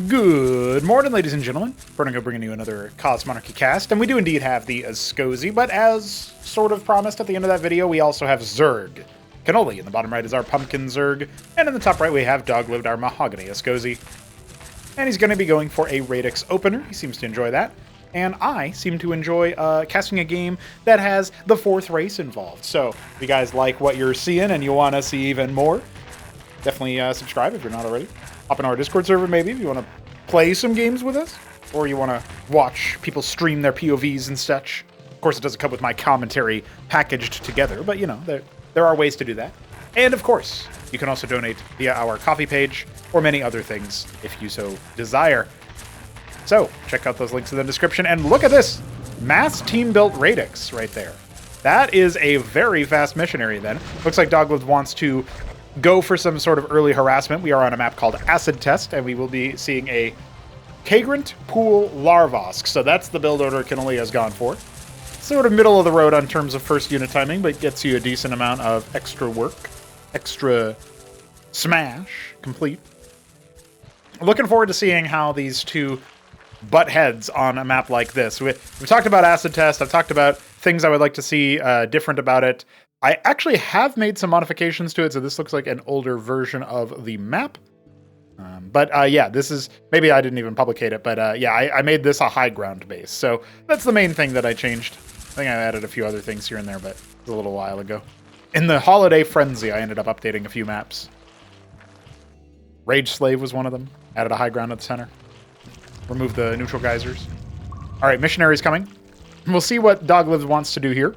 Good morning, ladies and gentlemen. Vertigo bringing you another Cause Monarchy cast, and we do indeed have the Askosi, but as sort of promised at the end of that video, we also have Zerg. Kenoli in the bottom right is our Pumpkin Zerg, and in the top right we have Doglived, our Mahogany Askosi. And he's going to be going for a Radix opener. He seems to enjoy that. And I seem to enjoy casting a game that has the fourth race involved. So if you guys like what you're seeing and you want to see even more, definitely subscribe if you're not already. Hop in our Discord server maybe if you want to play some games with us. Or you want to watch people stream their POVs and such. Of course, it doesn't come with my commentary packaged together, but you know, there are ways to do that. And of course, you can also donate via our coffee page or many other things if you so desire. So, check out those links in the description, and look at this! Mass team-built Radix right there. That is a very fast missionary then. Looks like Doglived wants to go for some sort of early harassment. We are on a map called Acid Test, and we will be seeing a Kagrant Pool Larvosk. So that's the build order Kenoli has gone for. Sort of middle of the road on terms of first unit timing, but gets you a decent amount of extra work. Extra smash complete. Looking forward to seeing how these two butt heads on a map like this. We've talked about Acid Test. I've talked about things I would like to see different about it. I actually have made some modifications to it, so this looks like an older version of the map. Yeah, this is... Maybe I didn't even publicate it, but yeah, I made this a high ground base. So that's the main thing that I changed. I think I added a few other things here and there, but it was a little while ago. In the Holiday Frenzy, I ended up updating a few maps. Rage Slave was one of them. Added a high ground at the center. Remove the neutral geysers. All right, missionaries coming. We'll see what Doglived wants to do here.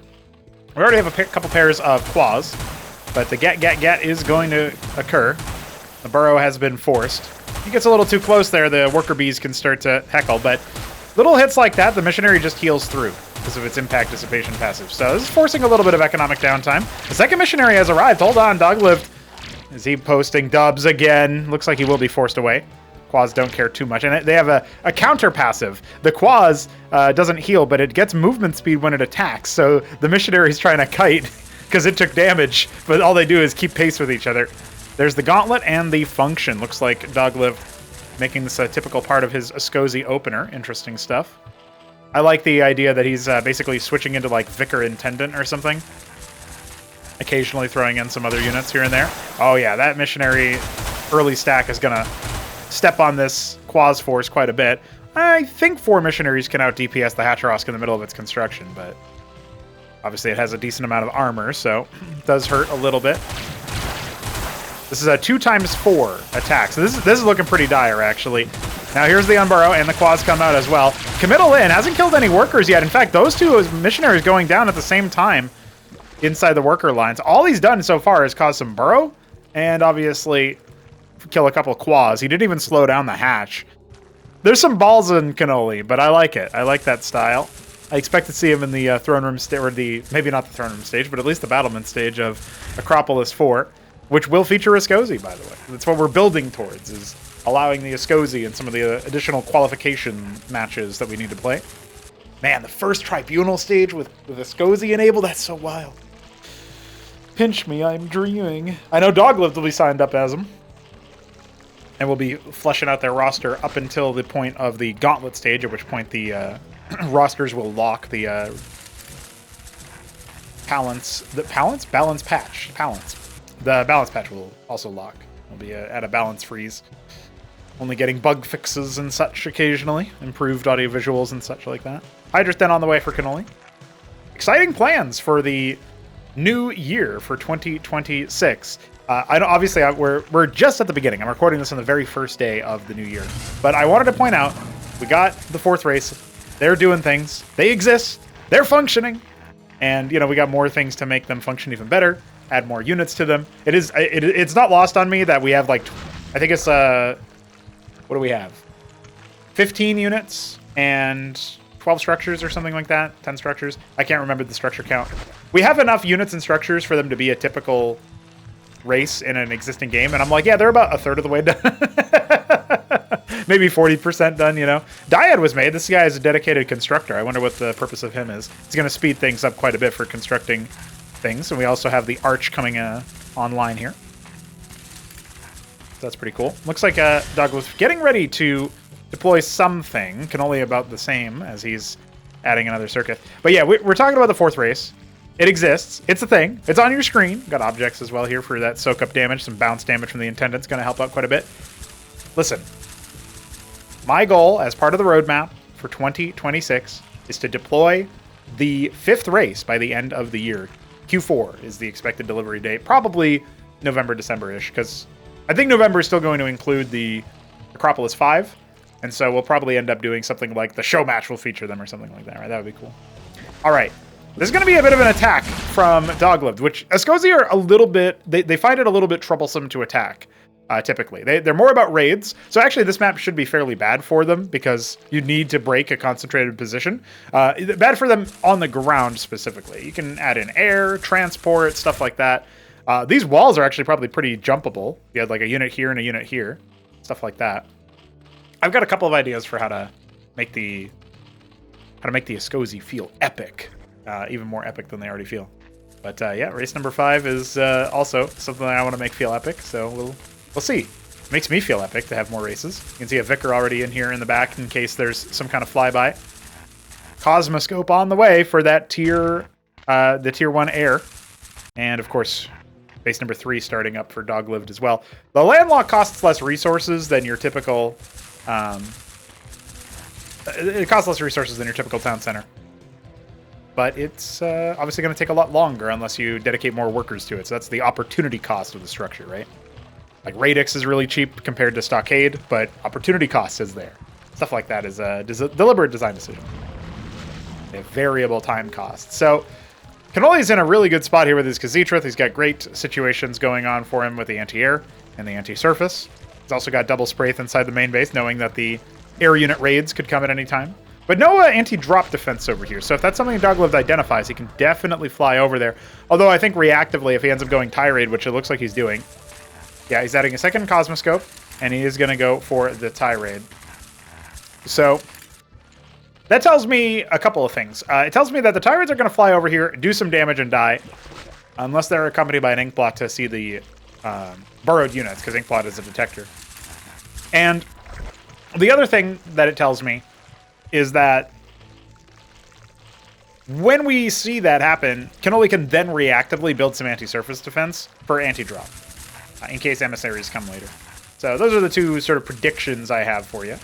We already have a couple pairs of claws, but the get is going to occur. The burrow has been forced. He gets a little too close there, the worker bees can start to heckle, but little hits like that, the missionary just heals through because of its impact dissipation passive. So this is forcing a little bit of economic downtime. The second missionary has arrived. Hold on, Doglived. Is he posting dubs again? Looks like he will be forced away. Quads don't care too much, and they have a counter passive. The Quaz doesn't heal, but it gets movement speed when it attacks, so the missionary's trying to kite because it took damage, but all they do is keep pace with each other. There's the Gauntlet and the Function. Looks like Doglived making this a typical part of his Askosi opener. Interesting stuff. I like the idea that he's basically switching into like Vicar Intendant or something. Occasionally throwing in some other units here and there. Oh yeah, that missionary early stack is gonna step on this Quaz force quite a bit. I think 4 missionaries can out DPS the Hacharosk in the middle of its construction, but obviously it has a decent amount of armor, so it does hurt a little bit. This is a 2x4 attack, so this is looking pretty dire, actually. Now here's the Unburrow, and the Quaz come out as well. Committal in, hasn't killed any workers yet. In fact, those two missionaries going down at the same time inside the worker lines. All he's done so far is cause some burrow, and obviously kill a couple of Quaz. He didn't even slow down the hatch. There's some balls in Kenoli, but I like it. I like that style. I expect to see him in the throne room stage, or maybe not the throne room stage, but at least the battlement stage of Acropolis 4, which will feature Askosi, by the way. That's what we're building towards, is allowing the Askosi and some of the additional qualification matches that we need to play. Man, the first tribunal stage with Askosi enabled, that's so wild. Pinch me, I'm dreaming. I know Doglived will be signed up as him. And we'll be fleshing out their roster up until the point of the Gauntlet stage, at which point the rosters will lock the balance patch. The balance patch will also lock. We'll be at a balance freeze. Only getting bug fixes and such occasionally. Improved audio visuals and such like that. Hydra's then on the way for Kenoli. Exciting plans for the new year for 2026. I know, obviously, we're just at the beginning. I'm recording this on the very first day of the new year. But I wanted to point out, we got the fourth race. They're doing things. They exist. They're functioning. And, you know, we got more things to make them function even better. Add more units to them. It's not lost on me that we have, like, I think it's, what do we have? 15 units and 12 structures or something like that. 10 structures. I can't remember the structure count. We have enough units and structures for them to be a typical race in an existing game, and I'm like, yeah, they're about a third of the way done. Maybe 40% done, you know. Dyad was made. This guy is a dedicated constructor. I wonder what the purpose of him is. He's going to speed things up quite a bit for constructing things, and we also have the Arch coming online here. That's pretty cool. Looks like Doglived getting ready to deploy something. Kenoli about the same as he's adding another circuit. But yeah, we're talking about the 4th race. It exists. It's a thing. It's on your screen. Got objects as well here for that soak-up damage. Some bounce damage from the Intendant's going to help out quite a bit. Listen, my goal as part of the roadmap for 2026 is to deploy the 5th race by the end of the year. Q4 is the expected delivery date. Probably November, December-ish, because I think November is still going to include the Acropolis 5. And so we'll probably end up doing something like the show match will feature them or something like that, right? That would be cool. All right. There's going to be a bit of an attack from Doglived, which Askosi are a little bit... They find it a little bit troublesome to attack, typically. They're more about raids. So actually, this map should be fairly bad for them because you need to break a concentrated position. Bad for them on the ground, specifically. You can add in air, transport, stuff like that. These walls are actually probably pretty jumpable. You had like a unit here and a unit here. Stuff like that. I've got a couple of ideas for how to make the Askosi feel epic, even more epic than they already feel. But yeah, race number 5 is also something that I want to make feel epic. So we'll see. It makes me feel epic to have more races. You can see a Vicar already in here in the back in case there's some kind of flyby. Cosmoscope on the way for that the tier 1 air, and of course, base number 3 starting up for Doglived as well. The landlock costs less resources than your typical. It costs less resources than your typical town center. But it's obviously going to take a lot longer unless you dedicate more workers to it. So that's the opportunity cost of the structure, right? Like Radix is really cheap compared to Stockade, but opportunity cost is there. Stuff like that is a deliberate design decision. They have variable time costs. So Kenoli's in a really good spot here with his Khazitra. He's got great situations going on for him with the anti-air and the anti-surface. He's also got double Spraith inside the main base, knowing that the air unit raids could come at any time. But no anti-drop defense over here. So if that's something Doglived identifies, he can definitely fly over there. Although I think reactively, if he ends up going tirade, which it looks like he's doing, yeah, he's adding a second Cosmoscope, and he is going to go for the tirade. So that tells me a couple of things. It tells me that the tirades are going to fly over here, do some damage, and die. Unless they're accompanied by an Inkblot to see the burrowed units, because Inkblot is a detector. And the other thing that it tells me is that when we see that happen, Kenoli can then reactively build some anti-surface defense for anti-drop, in case emissaries come later. So those are the two sort of predictions I have for you.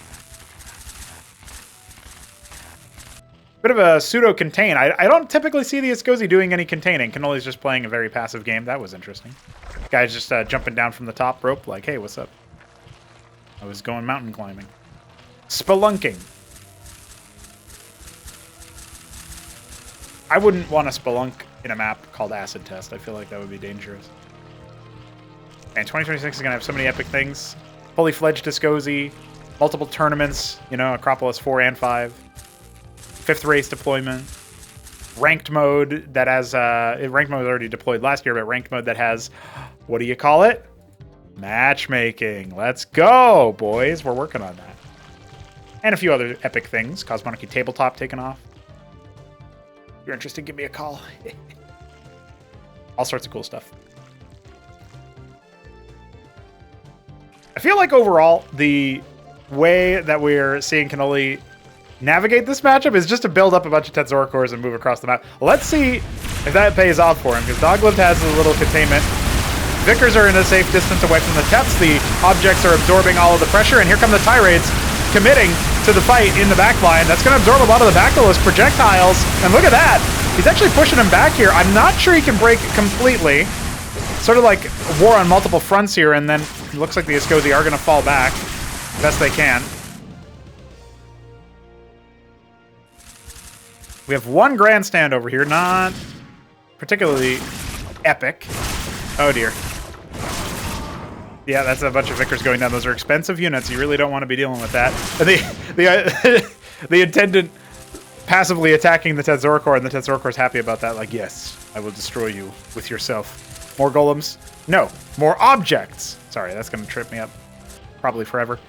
Bit of a pseudo-contain. I don't typically see the Askosi doing any containing. Kenoli's just playing a very passive game. That was interesting. Guy's just jumping down from the top rope like, hey, what's up? I was going mountain climbing. Spelunking. I wouldn't want to spelunk in a map called Acid Test. I feel like that would be dangerous. And 2026 is going to have so many epic things. Fully fledged Askosi, multiple tournaments, you know, Acropolis 4 and 5. 5th race deployment. Ranked mode that has, ranked mode was already deployed last year, but ranked mode that has, what do you call it? Matchmaking. Let's go, boys. We're working on that. And a few other epic things. Cosmonarchy Tabletop taken off. If you're interested, give me a call. All sorts of cool stuff. I feel like overall, the way that we're seeing Kenoli navigate this matchup is just to build up a bunch of Tetzora cores and move across the map. Let's see if that pays off for him, because Doglived has a little containment. Vicars are in a safe distance away from the Tets. The objects are absorbing all of the pressure, and here come the Tirades committing to the fight in the back line. That's going to absorb a lot of the Bacillus projectiles, and look at that. He's actually pushing him back here. I'm not sure he can break completely. Sort of like war on multiple fronts here, and then it looks like the Askosi are going to fall back best they can. We have one grandstand over here, not particularly epic. Oh dear. Yeah, that's a bunch of Vicars going down. Those are expensive units. You really don't want to be dealing with that. The Intendant passively attacking the Tetzora core, and the Tetzora core's happy about that. Like, yes, I will destroy you with yourself. More golems? No. More objects. Sorry, that's going to trip me up. Probably forever.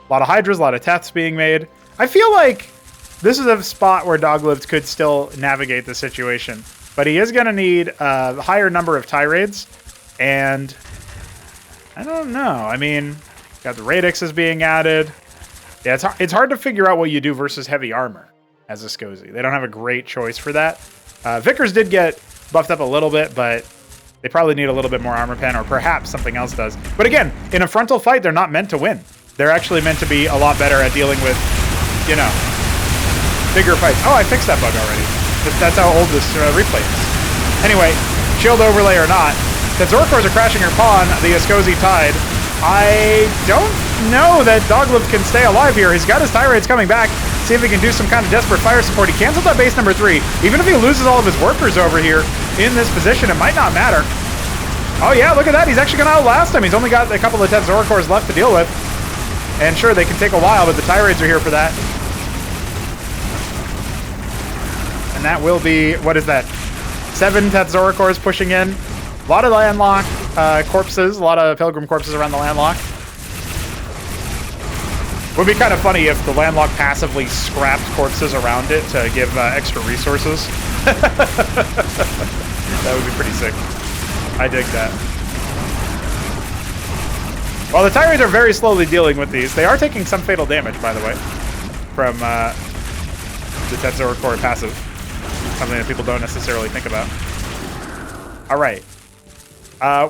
A lot of Hydras, a lot of Teths being made. I feel like this is a spot where Doglived could still navigate the situation. But he is going to need a higher number of Tirades and I don't know. I mean, got the radixes being added. Yeah, it's hard to figure out what you do versus heavy armor as a Askosi. They don't have a great choice for that. Vickers did get buffed up a little bit, but they probably need a little bit more armor pen, or perhaps something else does. But again, in a frontal fight, they're not meant to win. They're actually meant to be a lot better at dealing with, you know, bigger fights. Oh, I fixed that bug already. That's how old this replay is. Anyway, shield overlay or not, the Zorkors are crashing her pawn, the Askosi Tide. I don't know that Doglived can stay alive here. He's got his Tirades coming back. See if he can do some kind of desperate fire support. He canceled that base number 3. Even if he loses all of his workers over here in this position, it might not matter. Oh yeah, look at that. He's actually going to outlast him. He's only got a couple of 10 Zorkors left to deal with. And sure, they can take a while, but the Tirades are here for that. And that will be, what is that? 7 Zorkors pushing in. A lot of landlock corpses, a lot of Pilgrim corpses around the landlock. Would be kind of funny if the landlock passively scrapped corpses around it to give extra resources. That would be pretty sick. I dig that. While the Tirades are very slowly dealing with these, they are taking some fatal damage, by the way, from the Zorkor passive. Something that people don't necessarily think about. All right.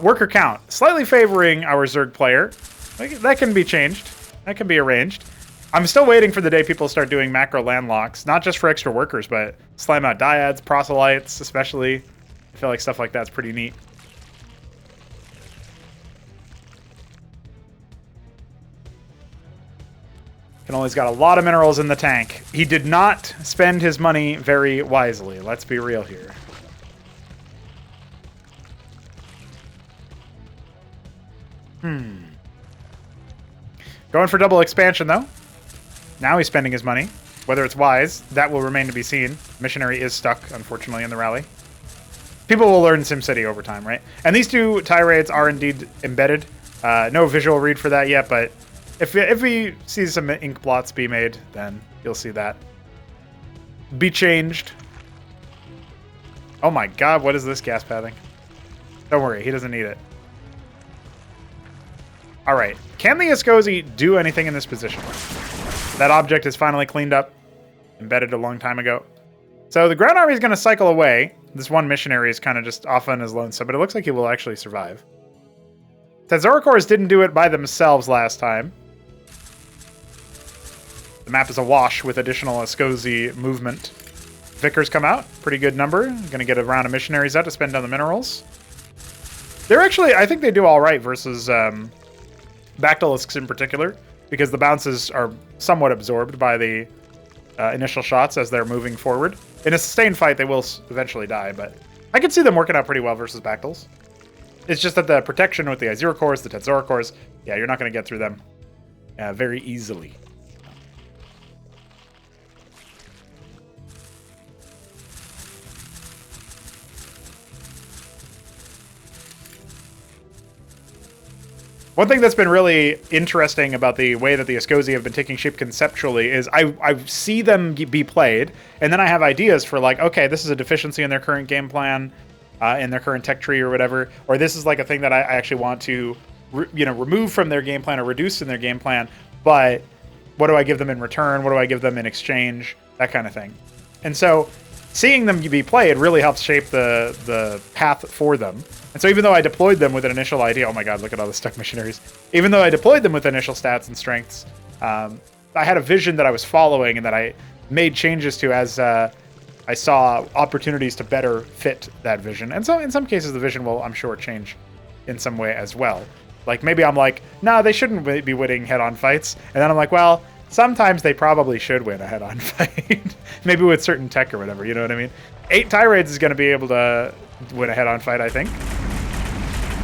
Worker count. Slightly favoring our Zerg player. That can be changed. That can be arranged. I'm still waiting for the day people start doing macro landlocks, not just for extra workers, but slime out dyads, proselytes, especially. I feel like stuff like that's pretty neat. Kenoli's got a lot of minerals in the tank. He did not spend his money very wisely. Let's be real here. Going for double expansion, though. Now he's spending his money. Whether it's wise, that will remain to be seen. Missionary is stuck, unfortunately, in the rally. People will learn SimCity over time, right? And these 2 Tirades are indeed embedded. No visual read for that yet, but if we see some ink blots be made, then you'll see that. Be changed. Oh my god, what is this gas pathing? Don't worry, he doesn't need it. All right, can the Askosi do anything in this position? That object is finally cleaned up, embedded a long time ago. So the ground army is going to cycle away. This one missionary is kind of just off on his lonesome, but it looks like he will actually survive. The Zorkors didn't do it by themselves last time. The map is awash with additional Askosi movement. Vickers come out, pretty good number. Going to get a round of missionaries out to spend on the minerals. They're actually, I think they do all right versus Bactylisks in particular, because the bounces are somewhat absorbed by the initial shots as they're moving forward. In a sustained fight, they will eventually die, but I can see them working out pretty well versus Bactyls. It's just that the protection with the Azurcores, the Tetzorcores, yeah, you're not going to get through them very easily. One thing that's been really interesting about the way that the Askosi have been taking shape conceptually is I see them be played, and then I have ideas for like, okay, this is a deficiency in their current game plan, in their current tech tree or whatever, or this is like a thing that I actually want to, remove from their game plan or reduce in their game plan, but what do I give them in return? What do I give them in exchange? That kind of thing. And so seeing them be played really helps shape the path for them. And so even though I deployed them with an initial idea, oh my god, look at all the stuck missionaries. Even though I deployed them with initial stats and strengths, I had a vision that I was following and that I made changes to as I saw opportunities to better fit that vision. And so in some cases, the vision will, I'm sure, change in some way as well. Like maybe I'm like, nah, they shouldn't be winning head-on fights. And then I'm like, well, sometimes they probably should win a head-on fight. Maybe with certain tech or whatever, you know what I mean? 8 Tirades is going to be able to win a head-on fight, I think.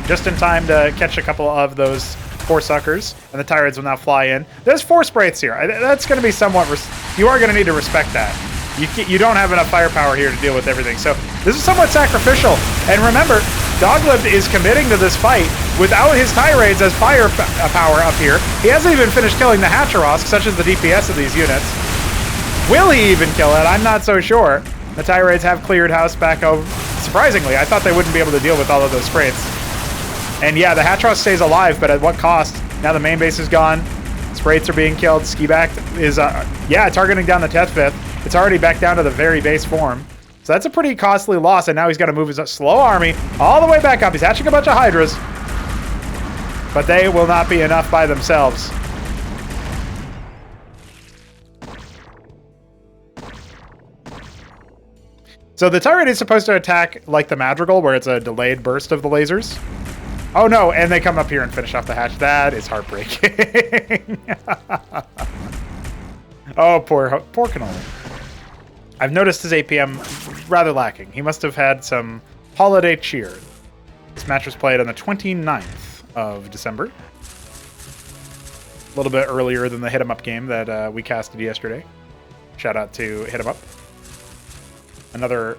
Just in time to catch a couple of those 4 suckers, and the Tirades will now fly in. There's 4 sprites here. That's going to be somewhat... you are going to need to respect that. You don't have enough firepower here to deal with everything. So this is somewhat sacrificial. And remember, Doglived is committing to this fight without his Tirades as firepower up here. He hasn't even finished killing the Hatcherosk, such as the DPS of these units. Will he even kill it? I'm not so sure. The Tirades have cleared house back over. Surprisingly, I thought they wouldn't be able to deal with all of those sprites. And yeah, the Hatchross stays alive, but at what cost? Now the main base is gone. Sprates are being killed. Skiback is, targeting down the Teth Fifth. It's already back down to the very base form. So that's a pretty costly loss, and now he's got to move his slow army all the way back up. He's hatching a bunch of Hydras, but they will not be enough by themselves. So the Tyrant is supposed to attack like the Madrigal, where it's a delayed burst of the lasers. Oh no, and they come up here and finish off the hatch. That is heartbreaking. Oh, poor Kenoli. I've noticed his APM rather lacking. He must have had some holiday cheer. This match was played on the 29th of December. A little bit earlier than the Hit 'em Up game that we casted yesterday. Shout out to Hit 'em Up. Another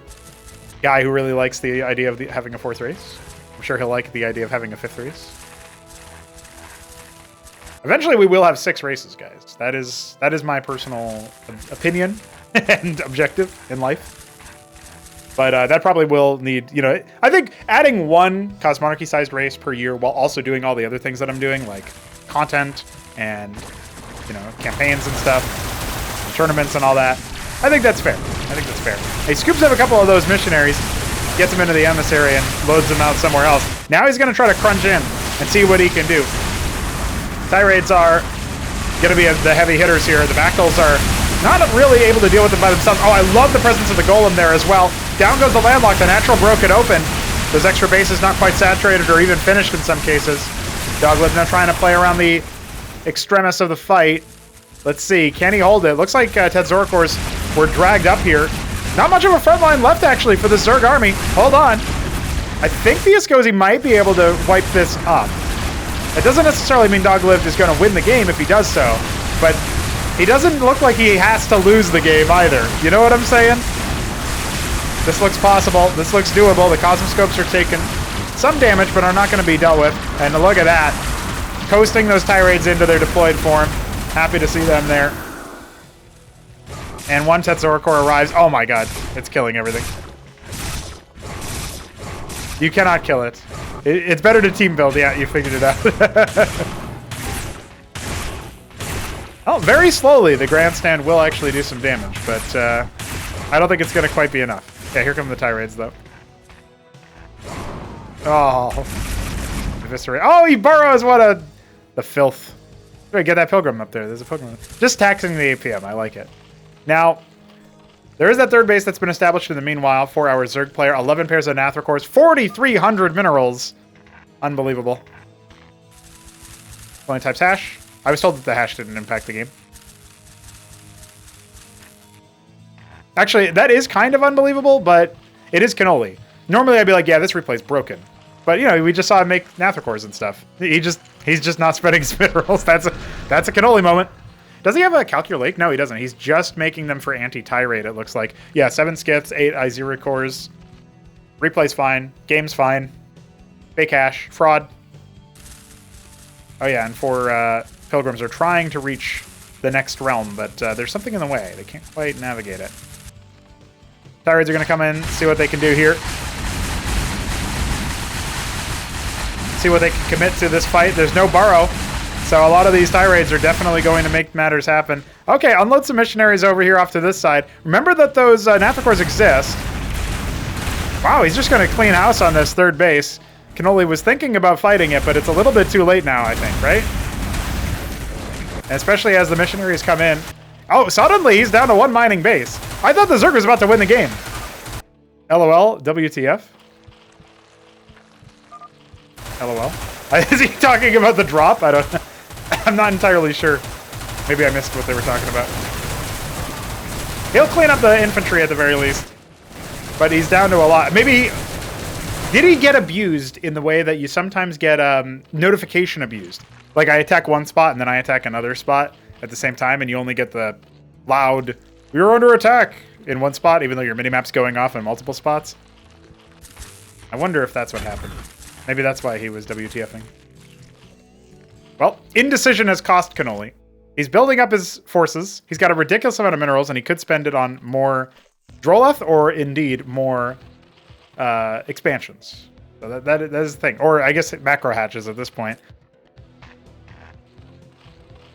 guy who really likes the idea of having a 4th race. I'm sure he'll like the idea of having a 5th race. Eventually we will have 6 races, guys. That is my personal opinion and objective in life. But that probably will need, I think adding one Cosmonarchy-sized race per year while also doing all the other things that I'm doing, like content and, campaigns and stuff, and tournaments and all that, I think that's fair. He scoops up a couple of those missionaries, gets them into the emissary, and loads them out somewhere else. Now he's going to try to crunch in and see what he can do. Tirades are going to be the heavy hitters here. The Bactals are not really able to deal with them by themselves. Oh, I love the presence of the Golem there as well. Down goes the landlock. The natural broke it open. Those extra bases not quite saturated or even finished in some cases. Doglived now trying to play around the extremis of the fight. Let's see. Can he hold it? Looks like Tetzoricors were dragged up here. Not much of a front line left, actually, for the Zerg army. Hold on. I think the Askosi might be able to wipe this up. It doesn't necessarily mean Doglived is going to win the game if he does so, but he doesn't look like he has to lose the game either. You know what I'm saying? This looks possible. This looks doable. The Cosmoscopes are taking some damage, but are not going to be dealt with. And look at that. Coasting those Tirades into their deployed form. Happy to see them there. And one Tetzoricor arrives. Oh my god. It's killing everything. You cannot kill it. It's better to team build. Yeah, you figured it out. Oh, very slowly the Grandstand will actually do some damage, but I don't think it's going to quite be enough. Yeah, here come the Tirades, though. Oh. Eviscerate. Oh, he burrows! What the filth. Wait, get that Pilgrim up there. There's a Pilgrim. Just taxing the APM. I like it. Now, there is that 3rd base that's been established in the meanwhile. 4-hour Zerg player, 11 pairs of Nathracors, 4,300 minerals. Unbelievable. Only types hash. I was told that the hash didn't impact the game. Actually, that is kind of unbelievable, but it is Kenoli. Normally I'd be like, yeah, this replay's broken. But, we just saw him make Nathracors and stuff. He's just not spreading his minerals. That's a Kenoli moment. Does he have a Calculate? No, he doesn't. He's just making them for anti-Tirade, it looks like. Yeah, 7 Skiths, 8 Iziricors. Replay's fine. Game's fine. Fake hash. Fraud. Oh yeah, and 4 Pilgrims are trying to reach the next realm, but there's something in the way. They can't quite navigate it. Tirades are going to come in, see what they can do here. See what they can commit to this fight. There's no burrow. So a lot of these Tirades are definitely going to make matters happen. Okay, unload some missionaries over here off to this side. Remember that those Nathracors exist. Wow, he's just going to clean house on this 3rd base. Kenoli was thinking about fighting it, but it's a little bit too late now, I think, right? And especially as the missionaries come in. Oh, suddenly he's down to 1 mining base. I thought the Zerg was about to win the game. LOL, WTF. LOL. Is he talking about the drop? I'm not entirely sure. Maybe I missed what they were talking about. He'll clean up the infantry at the very least. But he's down to a lot. Maybe... Did he get abused in the way that you sometimes get notification abused? Like I attack one spot and then I attack another spot at the same time and you only get the loud, "You're under attack" in one spot, even though your minimap's going off in multiple spots. I wonder if that's what happened. Maybe that's why he was WTFing. Well, indecision has cost Kenoli. He's building up his forces. He's got a ridiculous amount of minerals, and he could spend it on more Droleth or indeed more expansions. So that is the thing. Or I guess macro hatches at this point.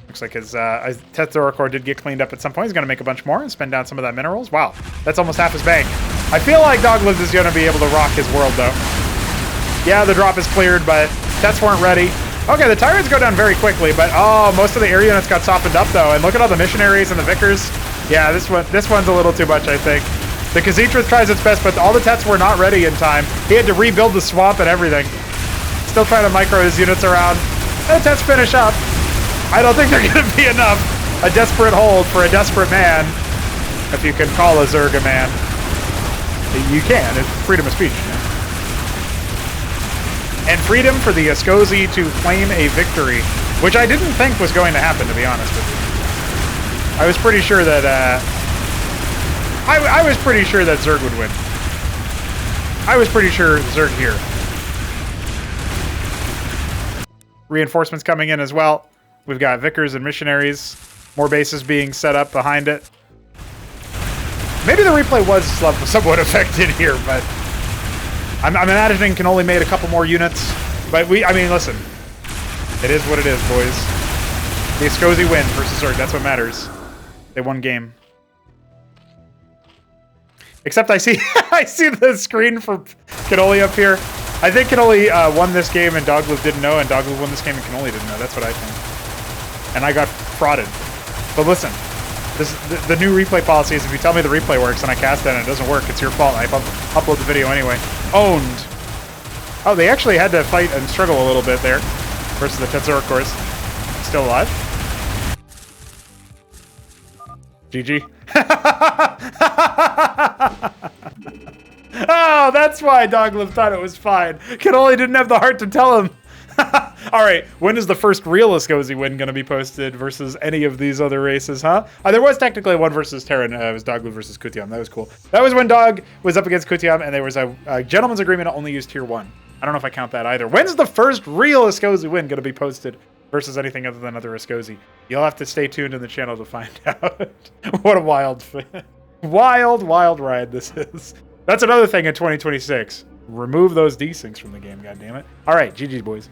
Looks like his Tetzorocore did get cleaned up at some point. He's going to make a bunch more and spend down some of that minerals. Wow, that's almost half his bank. I feel like Doglived is going to be able to rock his world, though. Yeah, the drop is cleared, but Tets weren't ready. Okay, the Tyrants go down very quickly, but oh, most of the air units got softened up, though. And look at all the missionaries and the vicars. Yeah, this one's a little too much, I think. The Khazitra tries its best, but all the Tets were not ready in time. He had to rebuild the swamp and everything. Still trying to micro his units around. The Tets finish up. I don't think they're going to be enough. A desperate hold for a desperate man. If you can call a Zerg a man. You can. It's freedom of speech. And freedom for the Askosi to claim a victory, which I didn't think was going to happen, to be honest with you. I was pretty sure that... I was pretty sure that Zerg would win. I was pretty sure Zerg here. Reinforcements coming in as well. We've got vicars and missionaries. More bases being set up behind it. Maybe the replay was somewhat affected here, but I'm imagining Kenoli made a couple more units. But I mean, listen. It is what it is, boys. The Askosi win versus Zerg. That's what matters. They won game. Except I see I see the screen for Kenoli up here. I think Kenoli won this game and Doglived didn't know, and Doglived won this game and Kenoli didn't know. That's what I think. And I got frauded. But listen, the new replay policy is if you tell me the replay works and I cast it and it doesn't work, it's your fault. I upload the video anyway. Owned. Oh, they actually had to fight and struggle a little bit there versus the Tetzorocores. Still alive. GG. Oh, that's why Doglived thought it was fine. Kenoli didn't have the heart to tell him. All right, when is the first real Askosi win going to be posted versus any of these other races, huh? There was technically one versus Terran. It was Doglived versus Kutiam. That was cool. That was when Dog was up against Kutiam, and there was a gentleman's agreement to only use Tier 1. I don't know if I count that either. When's the first real Askosi win going to be posted versus anything other than other Askosi? You'll have to stay tuned in the channel to find out. What a wild ride this is. That's another thing in 2026. Remove those desyncs from the game, goddammit. All right, GG, boys.